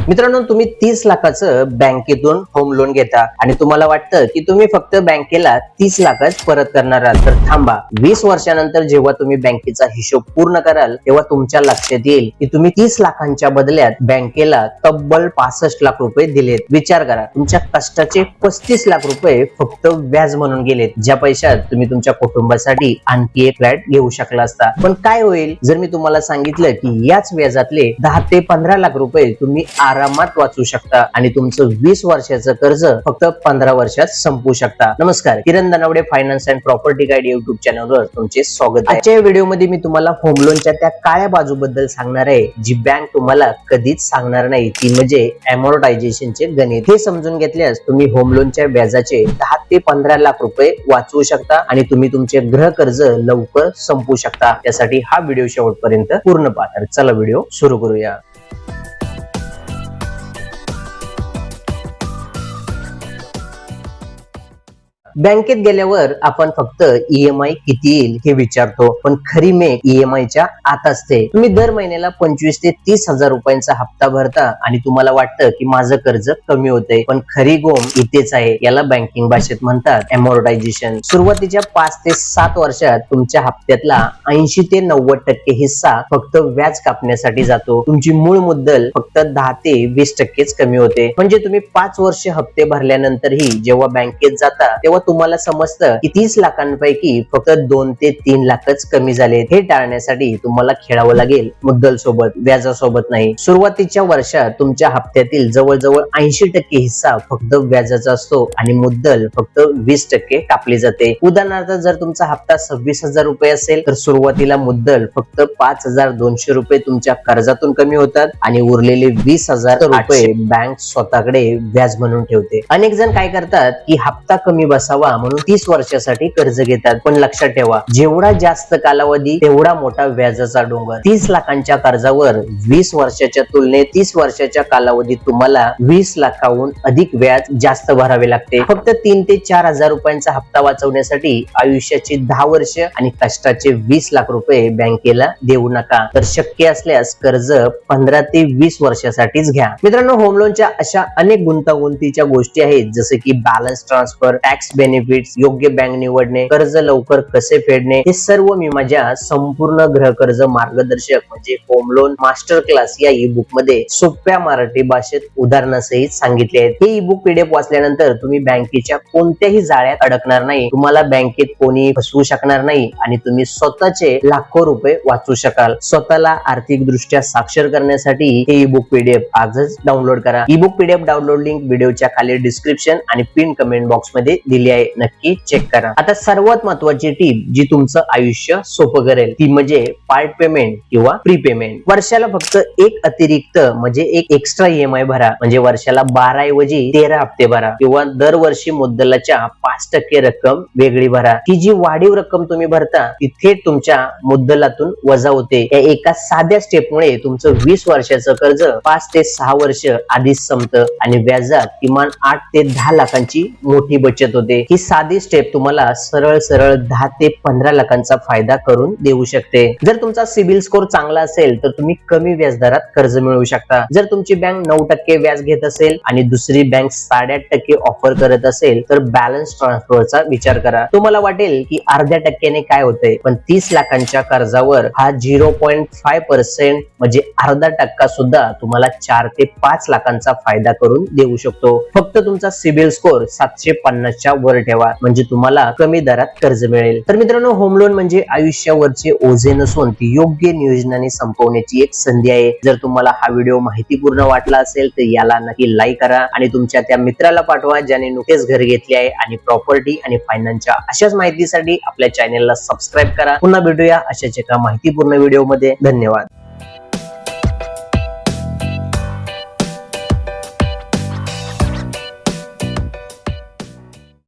मित्रांनो, तुम्ही 30 लाखाचं बँकेतून होम लोन घेता आणि तुम्हाला वाटतं की तुम्ही फक्त बँकेला 30 लाखच परत करणार आहात. तर थांबा, 20 वर्षानंतर जेव्हा तुम्ही बँकेचा हिशोब पूर्ण कराल तेव्हा तुमच्या लक्षात येईल की तुम्ही 30 लाखांच्या बदल्यात बँकेला तब्बल 65 लाख रुपये दिलेत. विचार करा, तुमच्या कष्टाचे 35 लाख रुपये फक्त व्याज म्हणून गेलेत, ज्या पैशात तुम्ही तुमच्या कुटुंबासाठी आणखी एक फ्लॅट घेऊ शकला असता. पण काय होईल जर मी तुम्हाला सांगितलं की याच व्याजातले 10 ते 15 लाख रुपये तुम्ही आरामात वाचू शकता आणि तुमचं 20 वर्षाचं कर्ज फक्त 15 वर्षात संपू शकता. नमस्कार, Kiran Danawade finance and property guide YouTube चॅनलवर तुमचे स्वागत आहे. आजच्या व्हिडिओमध्ये मी तुम्हाला होम लोनच्या त्या काळ्या बाजूबद्दल सांगणार आहे जी बँक तुम्हाला कधीच सांगणार नाही, ती म्हणजे अमॉर्टायझेशनचे गणित. हे समजून घेतल्यास तुम्ही होम लोनच्या व्याजाचे 10 ते 15 लाख रुपये वाचवू शकता आणि तुम्ही तुमचे गृह कर्ज लवकर संपू शकता. त्यासाठी हा व्हिडिओ शेवटपर्यंत पूर्ण पहा. तर चला व्हिडिओ सुरू करूया. बँकेत गेल्यावर आपण फक्त ईएमआय किती येईल हे विचारतो, पण खरी मेक ईएमआयच्या आत असते. तुम्ही दर महिन्याला 25 ते 30 हजार रुपयांचा हप्ता भरता आणि तुम्हाला वाटतं की माझं कर्ज कमी होतंय, पण खरी गोम इथेच आहे. याला बँकिंग भाषेत म्हणतात अमॉर्टायझेशन. सुरुवातीच्या 5 ते 7 वर्षात तुमच्या हप्त्यातला 80 ते 90% हिस्सा फक्त व्याज कापण्यासाठी जातो. तुमची मूळ मुद्दल फक्त 10 ते 20%च कमी होते. म्हणजे तुम्ही 5 वर्ष हप्ते भरल्यानंतरही जेव्हा बँकेत जाता तेव्हा तुम्हाला समजतं की 30 लाखांपैकी फक्त 2 ते 3 लाखच कमी झाले. हे टाळण्यासाठी तुम्हाला खेळावं लागेल मुद्दल सोबत, व्याजासोबत नाही. सुरुवातीच्या वर्षात तुमच्या हप्त्यातील जवळजवळ 80% हिस्सा फक्त व्याजाचा असतो आणि मुद्दल फक्त 20% कापली जाते. उदाहरणार्थ, जर तुमचा हप्ता 26,000 रुपये असेल तर सुरुवातीला मुद्दल फक्त 5,200 रुपये तुमच्या कर्जातून कमी होतात आणि उरलेले 20,000 रुपये बँक स्वतःकडे व्याज म्हणून ठेवते. अनेक जण काय करतात की हप्ता कमी बसावा म्हणून 30 वर्षासाठी कर्ज घेतात, पण लक्षात ठेवा, जेवढा जास्त कालावधी तेवढा मोठा व्याजाचा डोंगर. 30 लाखांच्या कर्जावर 20 वर्षाच्या तुलनेत 30 वर्षाच्या कालावधीत तुम्हाला 20 लाखाहून अधिक व्याज जास्त भरावे लागते. फक्त 3 ते 4 हजार रुपयांचा हप्ता वाचवण्यासाठी आयुष्याची 10 वर्ष आणि कष्टाचे 20 लाख रुपये बँकेला देऊ नका. तर शक्य असल्यास कर्ज 15 ते 20 वर्षासाठीच घ्या. मित्रांनो, होम लोनच्या अशा अनेक गुंतागुंतीच्या गोष्टी आहेत, जसे की बॅलन्स ट्रान्सफर, टॅक्स बेनिफिट्स, योग्य बँक निवडणे, कर्ज लवकर कसे फेडणे, हे सर्व मी माझ्या संपूर्ण गृहकर्ज मार्गदर्शक म्हणजे होम लोन मास्टर क्लास या ई बुक मध्ये सोप्या मराठी भाषेत उदाहरणासहित सांगितले आहेत. हे ई बुक पीडीएफ वाचल्यानंतर तुम्ही बँकेच्या कोणत्याही जाळ्यात अडकणार नाही, तुम्हाला बँकेत कोणी फसवू शकणार नाही आणि तुम्ही स्वतःचे लाखो रुपये वाचू शकाल. स्वतःला आर्थिक दृष्ट्या साक्षर करण्यासाठी हे ई बुक पीडीएफ आजच डाउनलोड करा. E book PDF download link व्हिडिओच्या खाली डिस्क्रिप्शन आणि पिन कमेंट बॉक्स मध्ये दिली आहे, नक्की चेक करा. आता सर्वात महत्वाची टीप जी तुमचं आयुष्य सोपं करेल ती म्हणजे पार्ट पेमेंट किंवा प्री पेमेंट. वर्षाला फक्त एक अतिरिक्त म्हणजे एक एक्स्ट्रा ईएमआय भरा, म्हणजे वर्षाला 12 ऐवजी 13 हप्ते भरा किंवा दरवर्षी मुद्दलाच्या 5% रक्कम वेगळी भरा. ही जी वाढीव रक्कम तुम्ही भरता ती थेट तुमच्या मुद्दलातून वजा होते. या एका साध्या स्टेपमुळे तुमचं 20 वर्षाचं कर्ज 5 ते 6 वर्ष आधीच संपतं आणि व्याजात किमान 8 ते 10 लाखांची मोठी बचत होते. ही साधी स्टेप तुम्हाला सरळ 10 ते 15 लाखांचा फायदा करून देऊ शकते. जर तुमचा सिबिल स्कोर चांगला असेल तर तुम्ही कमी व्याजदरात कर्ज मिळवू शकता. जर तुमची बँक 9% व्याज घेत असेल आणि दुसरी बँक 8.5% ऑफर करत असेल तर बॅलन्स ट्रान्सफरचा विचार करा. तुम्हाला वाटेल की अर्ध्या टक्क्याने काय होतंय, पण 30 लाखांच्या कर्जावर हा 0.5% म्हणजे अर्धा टक्का सुद्धा तुम्हाला 4 ते 5 लाखांचा फायदा करून देऊ शकतो. फक्त तुमचा सिबिल स्कोर 750च्या वर ठेवा, म्हणजे तुम्हाला कमी दरात कर्ज मिळेल. तर मित्रांनो, होम लोन म्हणजे आयुष्यावरचे ओझे नसून ती योग्य नियोजनाने संपवण्याची एक संधी आहे. जर तुम्हाला हा व्हिडिओ माहितीपूर्ण वाटला असेल तर याला नक्की लाईक करा आणि तुमच्या त्या मित्राला पाठवा ज्याने नुकतेच घर घेतले आहे. आणि प्रॉपर्टी आणि फायनान्सच्या अशाच माहितीसाठी आपल्या चॅनलला सबस्क्राईब करा. पुन्हा भेटूया अशाच एका माहितीपूर्ण व्हिडिओ मध्ये. धन्यवाद.